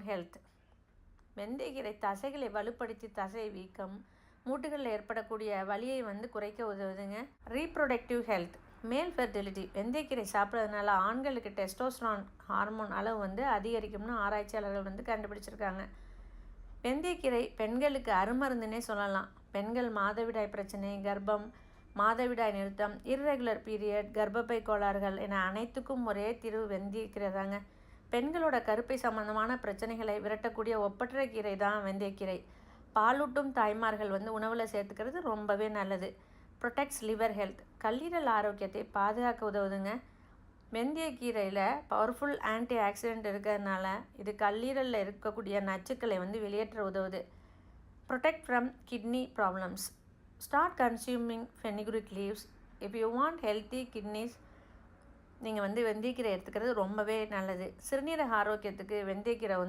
Phone health. வெந்தயக்கீரை தசைகளை வலுப்படுத்தி தசை வீக்கம், மூட்டுகளில் ஏற்படக்கூடிய வலியை குறைக்க உதவுதுங்க. ரீப்ரொடக்டிவ் ஹெல்த், மேல் ஃபெர்டிலிட்டி. வெந்தயக்கீரை சாப்பிட்றதுனால ஆண்களுக்கு டெஸ்டோஸ்டரான் ஹார்மோன் அளவு அதிகரிக்கும்னு ஆராய்ச்சியாளர்கள் கண்டுபிடிச்சிருக்காங்க. வெந்தயக்கீரை பெண்களுக்கு அருமருந்துன்னே சொல்லலாம். பெண்கள் மாதவிடாய் பிரச்சனை, கர்ப்பம், மாதவிடாய் நிறுத்தம், இர்ரெகுலர் பீரியட், கர்ப்பப்பை கோளாறுகள் என அனைத்துக்கும் ஒரே தீர்வு வெந்தயக்கீரை தாங்க. பெண்களோட கருப்பை சம்பந்தமான பிரச்சனைகளை விரட்டக்கூடிய ஒப்பற்ற கீரை தான் வெந்தயக்கீரை. பாலூட்டும் தாய்மார்கள் உணவில் சேர்த்துக்கிறது ரொம்பவே நல்லது. ப்ரொடெக்ட்ஸ் லிவர் ஹெல்த், கல்லீரல் ஆரோக்கியத்தை பாதுகாக்க உதவுதுங்க. வெந்தயக்கீரையில் பவர்ஃபுல் ஆன்டி ஆக்சிடென்ட் இருக்கிறதுனால இது கல்லீரலில் இருக்கக்கூடிய நச்சுக்களை வெளியேற்ற உதவுது. Protect from kidney problems. Start consuming fenugreek leaves if you want healthy kidneys. நீங்கள் வெந்தயக்கீரை எடுத்துக்கிறது ரொம்பவே நல்லது. சிறுநீரக ஆரோக்கியத்துக்கு வெந்தயக்கீரை